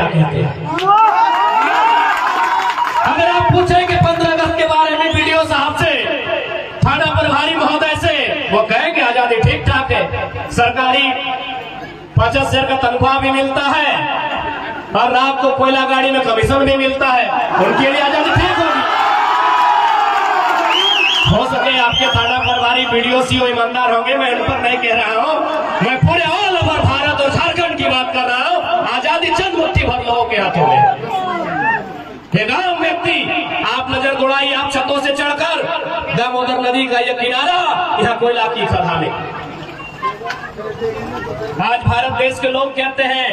क्या कहते हैं। अगर आप पूछेंगे 15 अगस्त के बारे में वीडियो साहब से, थाना प्रभारी महोदय से, वो कहेंगे आजादी ठीक ठाक है, सरकारी 50,000 का तनख्वाह भी मिलता है और रात को कोयला गाड़ी में कमीशन भी मिलता है, उनके लिए आजादी ठीक होगी। हो सके आपके थाना प्रभारी वीडियो सीओ ईमानदार होंगे, मैं उन पर नहीं कह रहा हूँ, मैं पूरे ऑल ओवर भारत और झारखंड की बात कर रहा हूँ। आजादी चंद मुट्ठी भर लोगों के हाथों में। गांव व्यक्ति आप नजर दौड़ाइए, आप छतों से चढ़कर दामोदर नदी का यह किनारा, यहाँ कोयला की खदानें। आज भारत देश के लोग कहते हैं,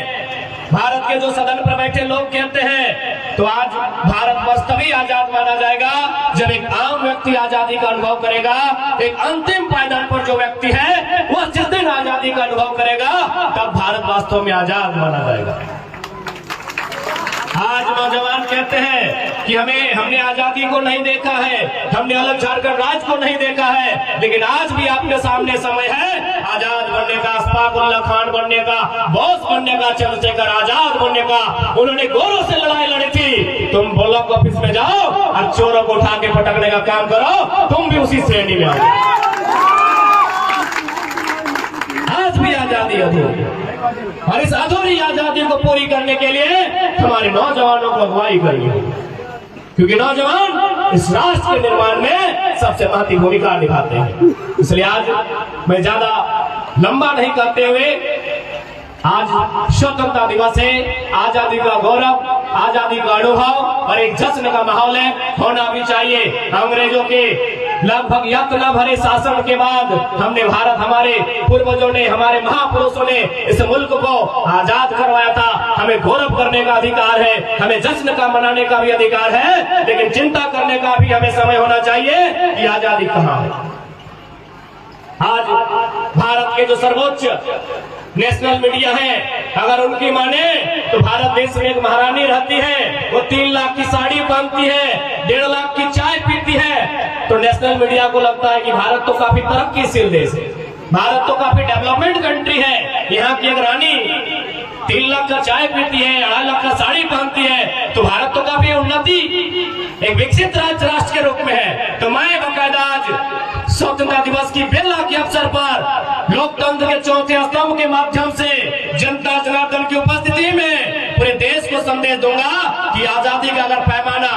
भारत के जो सदन पर बैठे लोग कहते हैं, तो आज भारत वर्ष तभी आजाद माना जाएगा जब एक आम व्यक्ति आजादी का अनुभव करेगा। एक अंतिम पायदान पर जो व्यक्ति है वह जिस दिन आजादी का अनुभव करेगा तब भारत वास्तव में आजाद माना जाएगा। आज नौजवान कहते हैं कि हमने आजादी को नहीं देखा है, हमने अलग झारखंड राज्य को नहीं देखा है, लेकिन आज भी आपके सामने समय है आजाद बनने का, अशफाकुल्लाह खान बनने का, बोस बनने का, चंद्रशेखर आजाद बनने का। उन्होंने गोरों से लड़ाई लड़ी थी, तुम ब्लॉक ऑफिस में जाओ और चोरों को उठा के पटकने का काम करो, तुम भी उसी श्रेणी में आओ। आज भी आजादी अधूरी, और इस अधूरी आजादी को पूरी करने के लिए हमारे नौजवानों को अगुवाई करनी होगी, क्योंकि नौजवान इस राष्ट्र के निर्माण में सबसे महत्वपूर्ण भूमिका निभाते हैं। इसलिए आज मैं ज्यादा लंबा नहीं करते हुए, आज स्वतंत्रता दिवस है, आजादी का गौरव, आजादी का अनुभव और एक जश्न का माहौल है, होना भी चाहिए। अंग्रेजों के लगभग यातना भरे शासन के बाद हमारे पूर्वजों ने, हमारे महापुरुषों ने इस मुल्क को आजाद करवाया था। हमें गौरव करने का अधिकार है, हमें जश्न का मनाने का भी अधिकार है, लेकिन चिंता करने का भी हमें समय होना चाहिए कि आजादी कहाँ है। आज भारत के जो सर्वोच्च नेशनल मीडिया है, अगर उनकी माने तो भारत देश में एक महारानी रहती है, वो 3 लाख की साड़ी पहनती है, 1.5 लाख की चाय पीती है, तो नेशनल मीडिया को लगता है कि भारत तो काफी तरक्कीशील देश है, भारत तो काफी डेवलपमेंट कंट्री है। यहाँ की एक रानी 3 लाख का चाय पीती है, 2.5 लाख का साड़ी पहनती है, तो भारत तो काफी उन्नति, एक विकसित राष्ट्र के रूप में है। तो मैं बाकायदा आज स्वतंत्रता दिवस की बेला के अवसर पर लोकतंत्र के चौथे स्तंभ के माध्यम से जनता जनार्दन की उपस्थिति में पूरे देश को संदेश दूंगा कि आजादी का अगर पैमाना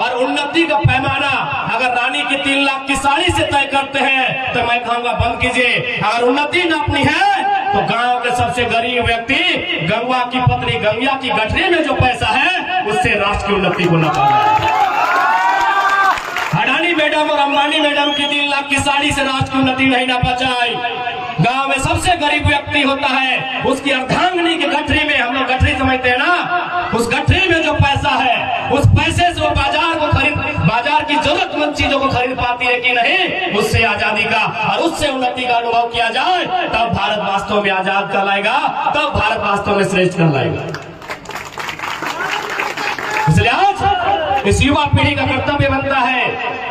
और उन्नति का पैमाना अगर रानी की 3 लाख की साड़ी से तय करते हैं, तो मैं कहूंगा बंद कीजिए। अगर उन्नति नापनी है तो गांव के सबसे गरीब व्यक्ति गंगा की पत्नी गंगा की गठरी में जो पैसा है उससे राष्ट्र की उन्नति को नापना। अडानी मैडम और अंबानी मैडम की 3 लाख की साड़ी से राष्ट्र की उन्नति नहीं नापा जाए। गांव में सबसे गरीब व्यक्ति होता है, उसकी अर्धांगिनी की गठरी में, हम लोग गठरी समझते हैं ना, उस गठरी में जो पैसा है, उस पैसे से वो बाजार की जरूरतमंद चीजों को खरीद पाती है कि नहीं, उससे आजादी का और उससे उन्नति का अनुभव किया जाए, तब भारत वास्तव में आजाद कहलाएगा, तब भारत वास्तव में श्रेष्ठ कहलाएगा। इसलिए आज इस युवा पीढ़ी का कर्तव्य बनता है,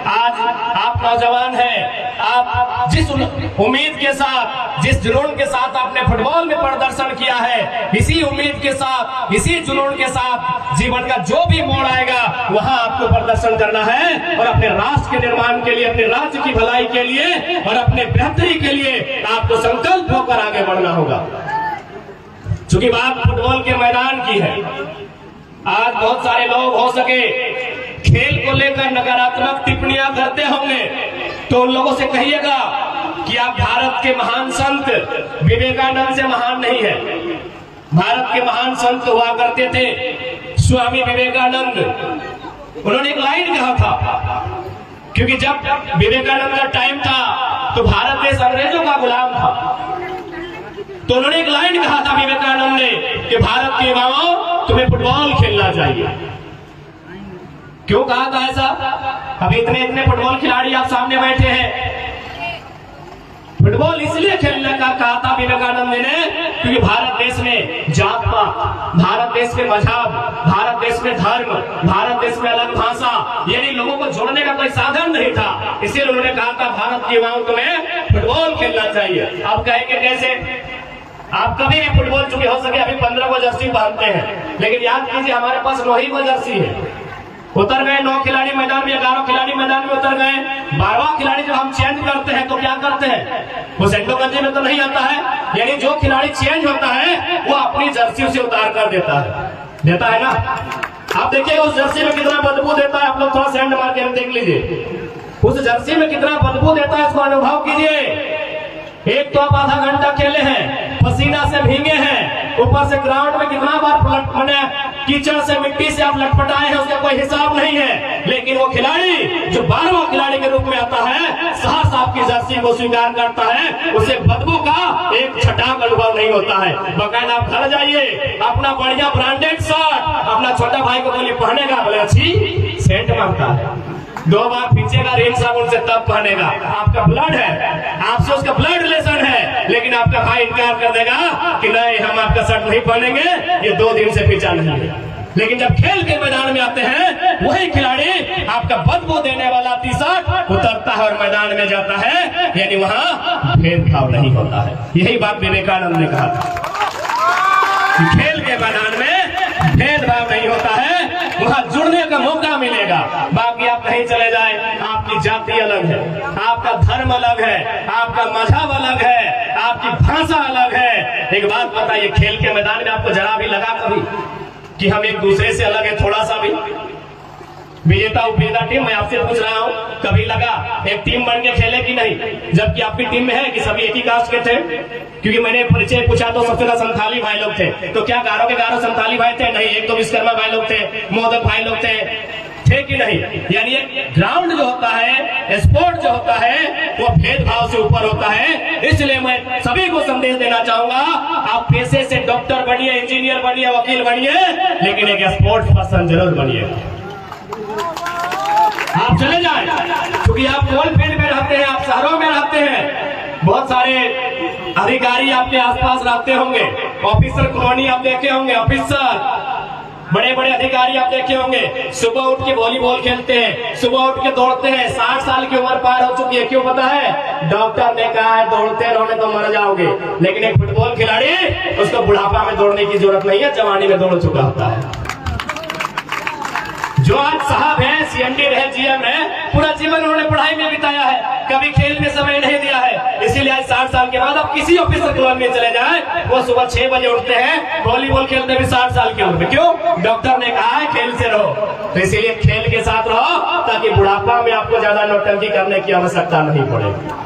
आज आप नौजवान हैं, आप जिस उम्मीद के साथ, जिस जुनून के साथ आपने फुटबॉल में प्रदर्शन किया है, इसी उम्मीद के साथ, इसी जुनून के साथ जीवन का जो भी मोड़ आएगा वहां आपको प्रदर्शन करना है और अपने राष्ट्र के निर्माण के लिए, अपने राज्य की भलाई के लिए और अपने बेहतरी के लिए आपको संकल्प होकर आगे बढ़ना होगा। चूंकि बात फुटबॉल के मैदान की है, आज बहुत सारे लोग हो सके खेल को लेकर नकारात्मक टिप्पणियां करते होंगे, तो उन लोगों से कहिएगा कि आप भारत के महान संत विवेकानंद से महान नहीं है। भारत के महान संत हुआ करते थे स्वामी विवेकानंद। उन्होंने एक लाइन कहा था, क्योंकि जब विवेकानंद का टाइम था तो भारत देश अंग्रेजों का गुलाम था, तो उन्होंने एक लाइन कहा था विवेकानंद ने कि भारत के युवाओं तुम्हें फुटबॉल खेलना चाहिए। क्यों कहा था ऐसा? अभी इतने फुटबॉल खिलाड़ी आप सामने बैठे हैं, फुटबॉल इसलिए खेलने का कहा था विवेकानंद ने क्योंकि भारत देश में जात पात, भारत देश में मजहब, भारत देश में धर्म, भारत देश में अलग भाषा, यानी लोगों को जोड़ने का कोई साधन नहीं था। इसलिए उन्होंने कहा था भारत के युवाओं तुम्हें फुटबॉल खेलना चाहिए। अब कहेंगे कैसे? आप कभी भी फुटबॉल चुके हो सके अभी 15 को जर्सी पहनते हैं, लेकिन याद कीजिए हमारे पास 9 ही को जर्सी है। उतर गए 9 खिलाड़ी मैदान में, 11 खिलाड़ी मैदान में उतर गए, 12वां खिलाड़ी जब हम चेंज करते हैं तो क्या करते हैं, वो सेंटो गंजी में तो नहीं आता है, यानी जो खिलाड़ी चेंज होता है वो अपनी जर्सी उसे उतार कर देता है ना। आप देखिए उस जर्सी में कितना बदबू देता है, आप लोग थोड़ा सेंड मार के देख लीजिए उस जर्सी में कितना बदबू देता है, इसको अनुभव कीजिए। एक तो आप आधा घंटा खेले हैं, पसीना से भीगे हैं, ऊपर से ग्राउंड में कितना बार कीचड़ से मिट्टी से आप लटपटाए हैं, उसका कोई हिसाब नहीं है। लेकिन वो खिलाड़ी जो 12वां खिलाड़ी के रूप में आता है, साहस आपकी जर्सी को स्वीकार करता है, उसे बदबू का एक छटाक अनुभव नहीं होता है। बकायदा आप घर जाइए, अपना बढ़िया ब्रांडेड शर्ट अपना छोटा भाई को बोलिए पहनेगा, बोले अच्छी सेंट मारता है, 2 बार पीछेगा रिन साबुन से तब पहनेगा। आपका ब्लड है, आपसे उसका ब्लड रिलेशन है, लेकिन आपका भाई इनकार कर देगा कि नहीं हम आपका शर्ट नहीं पहनेंगे, ये 2 दिन से पीछा नहीं है। लेकिन जब खेल के मैदान में आते हैं वही खिलाड़ी आपका बदबू देने वाला टी-शर्ट उतरता है और मैदान में जाता है, यानी वहां भेदभाव नहीं होता है। यही बात विवेकानंद ने कहा था कि खेल के मैदान में भेदभाव नहीं होता है, वहां जुड़ने का मौका मिलेगा। बाकी आप कहीं चले जाए, आपकी जाति अलग है, आपका धर्म अलग है, आपका मजहब अलग है, आपकी भाषा अलग है। एक बात बताइए, खेल के मैदान में आपको जरा भी लगा कभी कि हम एक दूसरे से अलग है, थोड़ा सा भी? विजेता उपविजेता टीम, मैं आपसे पूछ रहा हूँ, कभी लगा एक टीम बन के खेले कि नहीं? जबकि आपकी टीम में है कि सभी एक ही कास्ट के थे? क्योंकि मैंने परिचय पूछा तो सबसे ज्यादा संथाली भाई लोग थे। तो क्या गारो के गारो संथाली भाई थे? नहीं, एक तो विश्वकर्मा भाई लोग थे, मोदक भाई लोग थे कि नहीं? यानी ग्राउंड जो होता है, स्पोर्ट जो होता है, वो भेदभाव से ऊपर होता है। इसलिए मैं सभी को संदेश देना चाहूंगा, आप पेशे से डॉक्टर बनिए, इंजीनियर बनिए, वकील बनिए, लेकिन एक स्पोर्ट्स पर्सन जरूर बनिए। आप चले जाएं, क्योंकि आप कोल फील्ड में रहते हैं, आप शहरों में रहते हैं, बहुत सारे अधिकारी आपके आसपास रहते होंगे, ऑफिसर कॉलोनी आप देखे होंगे, ऑफिसर बड़े बड़े अधिकारी आप देखे होंगे, सुबह उठ के वॉलीबॉल खेलते हैं, सुबह उठ के दौड़ते हैं। 60 साल की उम्र पार हो चुकी है, क्यों पता है? डॉक्टर ने कहा है दौड़ते रहोगे तो मर जाओगे। लेकिन एक फुटबॉल खिलाड़ी, उसको बुढ़ापा में दौड़ने की जरूरत नहीं है, जवानी में दौड़ चुका होता है। जो आज साहब है, सीएमडी रहे, जीएम है, पूरा जीवन उन्होंने पढ़ाई में बिताया है, कभी खेल में समय नहीं दिया है। इसीलिए आज 60 साल के बाद आप किसी ऑफिसर क्लब में चले जाएं, वो सुबह 6 बजे उठते हैं, वॉलीबॉल खेलते भी 60 साल की उम्र में। क्यों? डॉक्टर ने कहा है खेल से रहो। तो इसीलिए खेल के साथ रहो, ताकि बुढ़ापा में आपको ज्यादा नौटंकी करने की आवश्यकता नहीं पड़ेगी।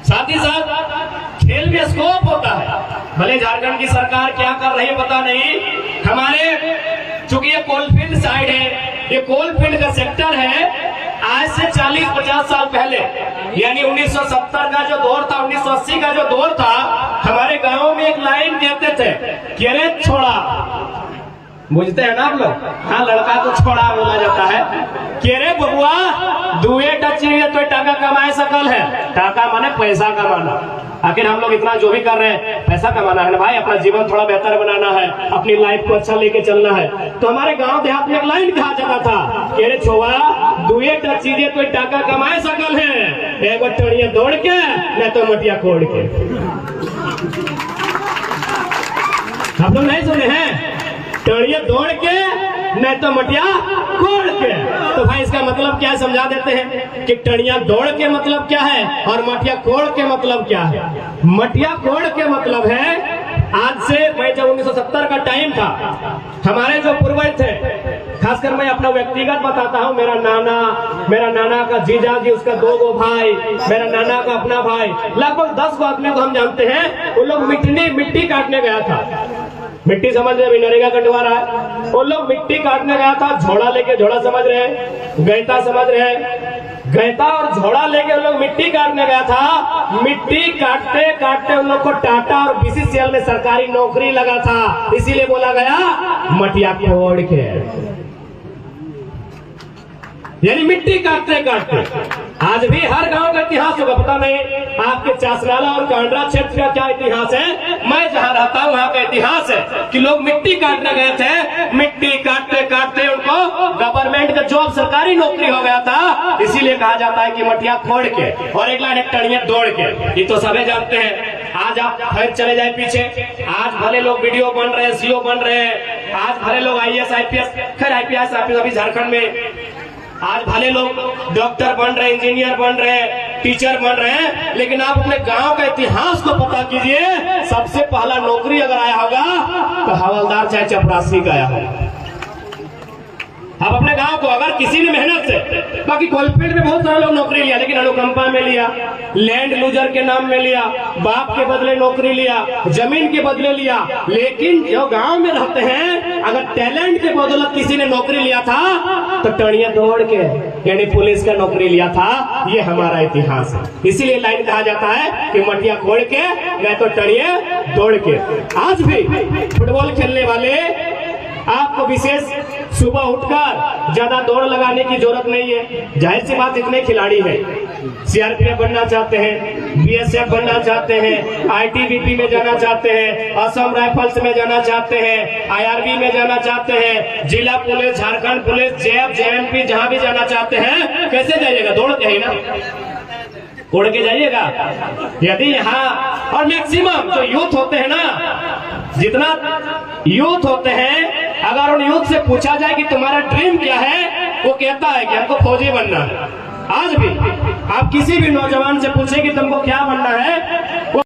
साथ ही साथ खेल में स्कोप होता है। भले झारखंड की सरकार क्या कर रही है पता नहीं, हमारे चूंकि ये कोलफील्ड साइड है, ये कोलफील्ड का सेक्टर है, आज से 40-50 साल पहले, यानी 1970 का जो दौर था, 1980 का जो दौर था, हमारे गांव में एक लाइन कहते थे कि अरे छोड़ा, बुझते हैं ना आप लोग? हाँ, लड़का को छोड़ा बोला जाता है कि अरे बबुआ दुए टची तो टाका कमाए सकल है। टाका माने पैसा कमाना। आखिर हम लोग इतना जो भी कर रहे हैं, पैसा कमाना है ना भाई, अपना जीवन थोड़ा बेहतर बनाना है, अपनी लाइफ को अच्छा लेके चलना है। तो हमारे गांव देहात में एक लाइन कहा जाता था कि अरे छोड़ा दुए चीजें तो टाका कमाए सकल है, एक टड़िया दौड़ के न तो मटिया कोड़ के। आप लोग नहीं सुने हैं? टड़िया दौड़ के नहीं तो मटिया कोड़ के। तो भाई इसका मतलब क्या है, समझा देते हैं कि टड़िया दौड़ के मतलब क्या है और मटिया कोड़ के मतलब क्या है। मटिया कोड़ के मतलब है, आज से मैं जब 1970 का टाइम था, हमारे जो पूर्वज थे, खासकर मैं अपना व्यक्तिगत बताता हूँ, मेरा नाना का जीजा जी, उसका 2 भाई, मेरा नाना का अपना भाई, लगभग 10 आदमी को हम जानते हैं। वो लोग मिट्टी काटने गया था। मिट्टी समझ रहे, अभी नरेगा कटवा रहा है, वो लोग मिट्टी काटने गया था, झोड़ा लेके, झोड़ा समझ रहे, गैता समझ रहे, गैता और झोड़ा लेके उन लोग मिट्टी काटने गया था। मिट्टी काटते काटते उन लोग को टाटा और बीसीसीएल में सरकारी नौकरी लगा था, इसीलिए बोला गया मटिया कोड़ के, यानी मिट्टी काटते काटते। आज भी हर गांव का इतिहास होगा, पता नहीं आपके चासनाला और कांडरा क्षेत्र का क्या इतिहास है। मैं जहां रहता हूं वहां का इतिहास है कि लोग मिट्टी काटने गए थे, मिट्टी काटते काटते उनको गवर्नमेंट का जॉब सरकारी नौकरी हो गया था, इसीलिए कहा जाता है कि मटिया खोड़ के और एक लाइन टणिया दौड़ के। ये तो सभी जानते हैं। आज आप फिर चले जाए पीछे, आज भले लोग वीडियो बन रहे हैं, सीओ बन रहे हैं, आज भले लोग आईएएस आईपीएस, खैर आईपीएस अभी झारखंड में, आज भले लोग डॉक्टर बन रहे, इंजीनियर बन रहे, टीचर बन रहे हैं, लेकिन आप अपने गांव का इतिहास को पता कीजिए। सबसे पहला नौकरी अगर आया होगा तो हवलदार चाहे चपरासी का आया होगा। आप अपने गांव को अगर किसी ने मेहनत से, बाकी कोलफील्ड में बहुत सारे लोग नौकरी लिया, लेकिन अनुकंपा में लिया, लैंड लूजर के नाम में लिया, बाप के बदले नौकरी लिया, जमीन के बदले लिया, लेकिन जो गांव में रहते हैं अगर टैलेंट के बदौलत किसी ने नौकरी लिया था तो टणिया दौड़ के, यानी पुलिस का नौकरी लिया था। ये हमारा इतिहास है। इसीलिए लाइन कहा जाता है कि मटिया खोड़ के नहीं तो टणिया दौड़ के। आज भी फुटबॉल खेलने वाले आपको विशेष सुबह उठकर ज्यादा दौड़ लगाने की जरूरत नहीं है। जाहिर सी बात, इतने खिलाड़ी हैं, सीआरपीएफ बनना चाहते हैं, बीएसएफ बनना चाहते हैं, आईटीबीपी में जाना चाहते हैं, असम राइफल्स में जाना चाहते हैं, आईआरबी में जाना चाहते हैं, जिला police, Jharkhand police, JF, JMP, जहां भी जाना चाहते हैं। कैसे जाइएगा? दौड़ के ही ना, उड़ के जाइएगा। यदि यहाँ और मैक्सिमम जो यूथ होते हैं ना, जितना यूथ होते हैं, अगर उन यूथ से पूछा जाए कि तुम्हारा ड्रीम क्या है, वो कहता है कि हमको फौजी बनना है। आज भी आप किसी भी नौजवान से पूछे कि तुमको क्या बनना है, वो